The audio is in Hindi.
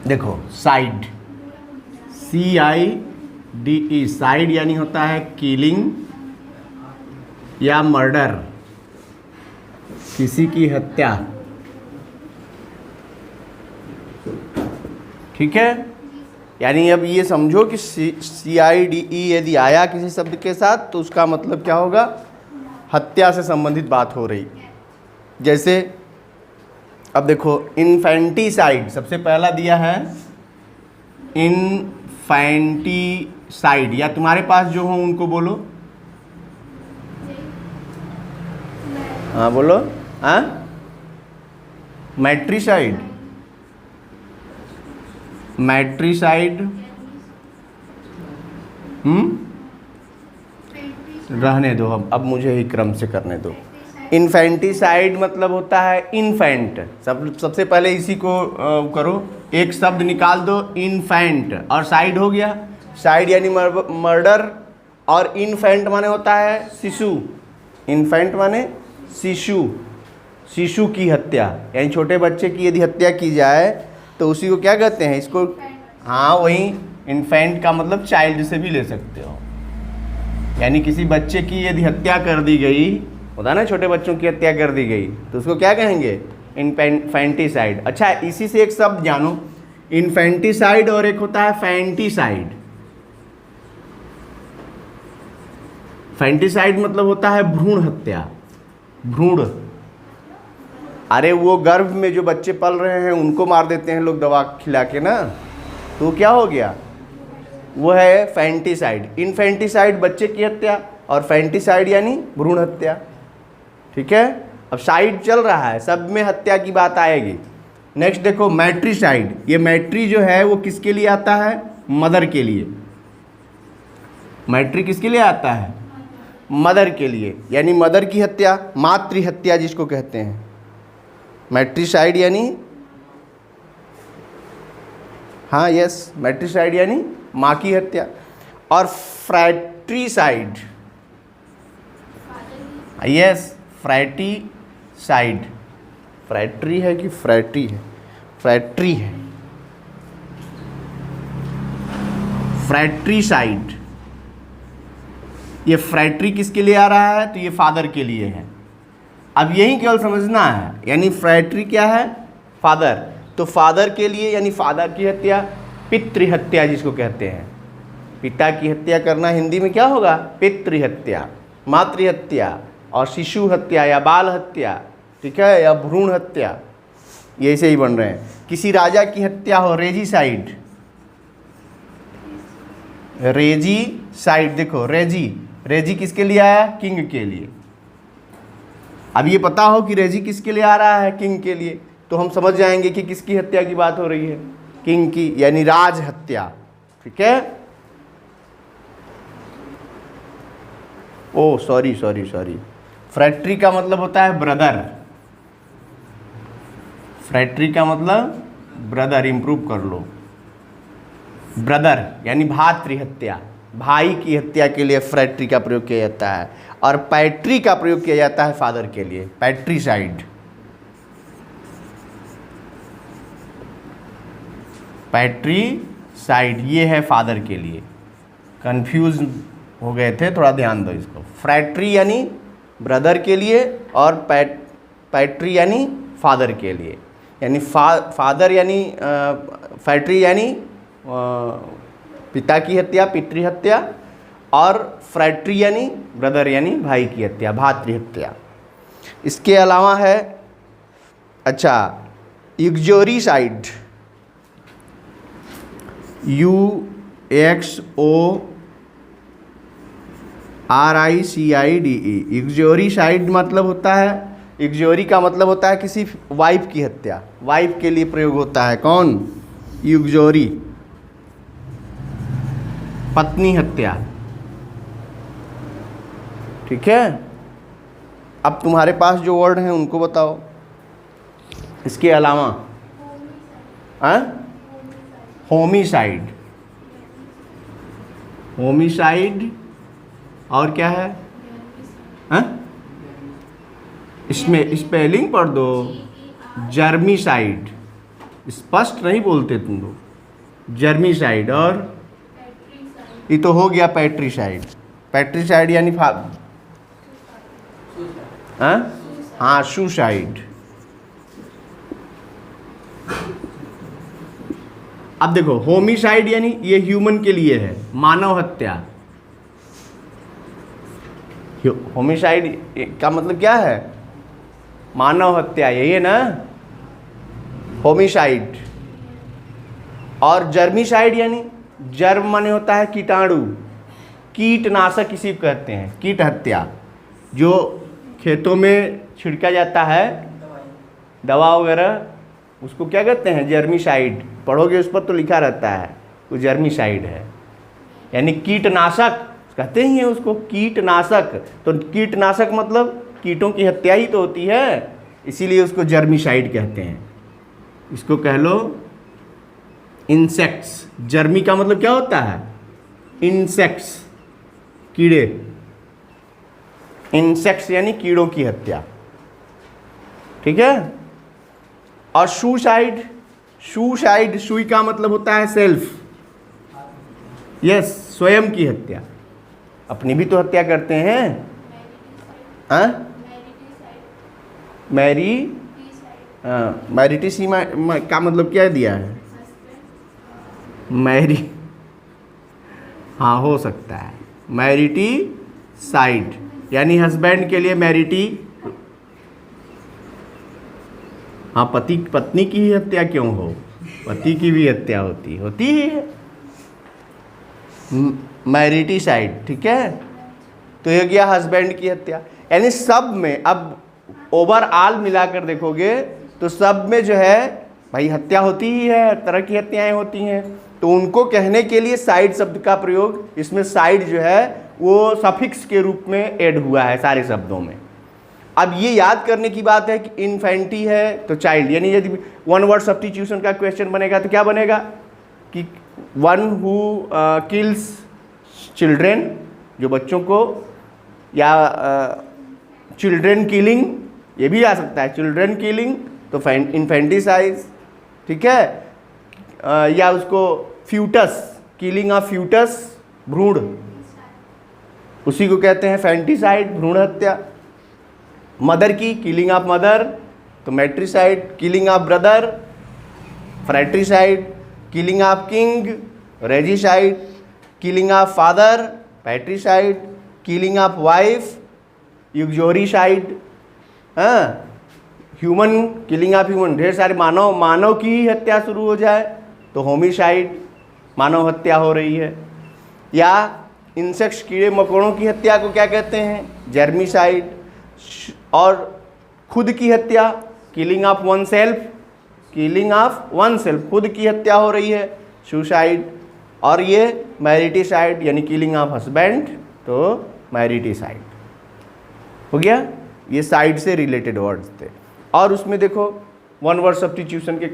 देखो साइड, CIDE, साइड यानी होता है किलिंग या मर्डर, किसी की हत्या। ठीक है, यानी अब ये समझो कि CIDE यदि आया किसी शब्द के साथ तो उसका मतलब क्या होगा, हत्या से संबंधित बात हो रही। जैसे अब देखो इन्फेंटिसाइड सबसे पहला दिया है, इन्फेंटिसाइड, या तुम्हारे पास जो हो उनको बोलो। हाँ बोलो। हाँ, मैट्रिसाइड, मैट्रिसाइड, रहने दो, अब मुझे ही क्रम से करने दो। इन्फेंटिसाइड मतलब होता है इन्फेंट, सबसे पहले इसी को करो, एक शब्द निकाल दो इन्फेंट, और साइड हो गया, साइड यानी मर्डर, और इन्फेंट माने होता है शिशु, इन्फेंट माने शिशु, शिशु की हत्या, यानी छोटे बच्चे की यदि हत्या की जाए तो उसी को क्या कहते हैं, इसको। हाँ वही, इन्फेंट का मतलब चाइल्ड से भी ले सकते हो, यानी किसी बच्चे की यदि हत्या कर दी गई, होता है ना छोटे बच्चों की हत्या कर दी गई, तो उसको क्या कहेंगे, इन्फेंटिसाइड। अच्छा, इसी से एक शब्द जानो, इन्फेंटिसाइड और एक होता है फैंटिसाइड। फैंटिसाइड मतलब होता है भ्रूण हत्या, भ्रूण, अरे वो गर्भ में जो बच्चे पल रहे हैं उनको मार देते हैं लोग दवा खिला के ना, तो क्या हो गया, वो है फैंटिसाइड। इन्फेंटिसाइड बच्चे की हत्या, और फैंटिसाइड यानी भ्रूण हत्या। ठीक है, अब साइड चल रहा है, सब में हत्या की बात आएगी। नेक्स्ट देखो मैट्रिसाइड, ये मैट्री जो है वो किसके लिए आता है, मदर के लिए। मैट्री किसके लिए आता है, मदर के लिए, यानी मदर की हत्या, मातृ हत्या जिसको कहते हैं। मैट्रिसाइड यानी, हाँ यस, मैट्रिसाइड यानी माँ की हत्या। और फ्रैट्रिसाइड, यस, फ्रैटिसाइड, फ्रैट्री है कि फ्रैटी है, फ्रैट्री है, फ्रैट्रिसाइड। ये फ्रैट्री किसके लिए आ रहा है, तो ये फादर के लिए है। अब यही केवल समझना है, यानी फ्रैट्री क्या है, फादर, तो फादर के लिए, यानी फादर की हत्या, पितृहत्या जिसको कहते हैं, पिता की हत्या करना हिंदी में क्या होगा, पितृहत्या, मातृहत्या, और शिशु हत्या या बाल हत्या, ठीक है, या भ्रूण हत्या, ये ऐसे ही बन रहे हैं। किसी राजा की हत्या हो, रेजिसाइड, रेजिसाइड, देखो रेजी, रेजी किसके लिए आया, किंग के लिए। अब ये पता हो कि रेजी किसके लिए आ रहा है, किंग के लिए, तो हम समझ जाएंगे कि किसकी हत्या की बात हो रही है, किंग की, यानी राज हत्या। ठीक है, ओ सॉरी सॉरी सॉरी, फ्रैट्री का मतलब होता है ब्रदर, फ्रैट्री का मतलब ब्रदर, इंप्रूव कर लो, ब्रदर यानी भातृ हत्या, भाई की हत्या के लिए फ्रैट्री का प्रयोग किया जाता है, और पैट्री का प्रयोग किया जाता है फादर के लिए, पैट्रीसाइड, पैट्रीसाइड, ये है फादर के लिए। कंफ्यूज हो गए थे, थोड़ा ध्यान दो इसको। फ्रैट्री यानी ब्रदर के लिए, और पैट्री यानी फादर के लिए, यानी फादर यानी फैट्री यानी पिता की हत्या, पितृहत्या, और फ्रैट्री यानी ब्रदर यानी भाई की हत्या, भातृहत्या। इसके अलावा है, अच्छा, युक्जोरीसाइड, UXORICIDE, युक्जोरीसाइड मतलब होता है, युक्जोरी का मतलब होता है किसी वाइफ की हत्या, वाइफ के लिए प्रयोग होता है, कौन, युक्जोरी, पत्नी हत्या। ठीक है, अब तुम्हारे पास जो वर्ड हैं उनको बताओ। इसके अलावा होमिसाइड, होमिसाइड, और क्या है, इसमें स्पेलिंग पढ़ दो, जर्मिसाइड, स्पष्ट नहीं बोलते तुम लोग। जर्मीसाइड और ये तो हो गया पैट्रीसाइड। पैट्रीसाइड यानी हाँ सुसाइड। अब देखो होमिसाइड यानी ये ह्यूमन के लिए है, मानव हत्या। होमिसाइड का मतलब क्या है? मानव हत्या, यही है ना होमिसाइड। और जर्मीसाइड यानी जर्म माने होता है कीटाणु, कीटनाशक इसी को कहते हैं, कीट हत्या। जो खेतों में छिड़का जाता है दवा वगैरह, उसको क्या कहते हैं? जर्मीसाइड। पढ़ोगे उस पर तो लिखा रहता है वो जर्मीसाइड है, यानी कीटनाशक कहते ही हैं उसको, कीटनाशक। तो कीटनाशक मतलब कीटों की हत्या ही तो होती है, इसीलिए उसको जर्मीसाइड कहते हैं। इसको कह लो इंसेक्ट्स। जर्मी का मतलब क्या होता है? इंसेक्ट्स, कीड़े। इंसेक्ट्स यानी कीड़ों की हत्या, ठीक है। और सुसाइड, सुसाइड सुई का मतलब होता है सेल्फ, यस, स्वयं की हत्या। अपनी भी तो हत्या करते हैं। मैरी मैरिटिसी का मतलब क्या दिया है? मैरी, हाँ हो सकता है। मैरिटिसाइड यानी हस्बैंड के लिए मैरिटी, हाँ पति पत्नी की ही हत्या क्यों हो, पति की भी हत्या होती ही है। मैरिटिसाइड, ठीक है। तो ये गया हस्बैंड की हत्या। यानी सब में, अब ओवरऑल मिलाकर देखोगे तो सब में जो है भाई हत्या होती ही है, हर तरह की हत्याएं होती हैं। तो उनको कहने के लिए साइड शब्द का प्रयोग, इसमें साइड जो है वो सफिक्स के रूप में ऐड हुआ है सारे शब्दों में। अब ये याद करने की बात है कि इन्फेंटी है तो चाइल्ड, यानी यदि वन वर्ड सब्स्टिट्यूशन का क्वेश्चन बनेगा तो क्या बनेगा कि वन हु किल्स चिल्ड्रेन, जो बच्चों को, या चिल्ड्रेन किलिंग, ये भी आ सकता है चिल्ड्रेन किलिंग, तो इन्फेंटिसाइड, ठीक है। या उसको फ्यूटस, किलिंग ऑफ फ्यूटस, भ्रूण, उसी को कहते हैं फैंटिसाइड, भ्रूण हत्या। मदर की, किलिंग ऑफ मदर, तो matricide. Killing of brother, fratricide. Killing of king, regicide. Killing of father, patricide. Killing of wife, uxoricide. हाँ, ह्यूमन, किलिंग ऑफ ह्यूमन, ढेर सारे मानव की ही हत्या शुरू हो जाए तो होमिसाइड, मानव हत्या हो रही है। या इंसेक्ट्स, कीड़े मकोड़ों की हत्या को क्या कहते हैं? जर्मीसाइड। और खुद की हत्या, killing of one self, killing of one self, खुद की हत्या हो रही है, सुसाइड। और ये मैरिटिसाइड यानी किलिंग ऑफ हस्बैंड, तो मैरिटिसाइड हो गया। ये साइड से रिलेटेड वर्ड्स थे। और उसमें देखो वन वर्ड सब्स्टिट्यूशन के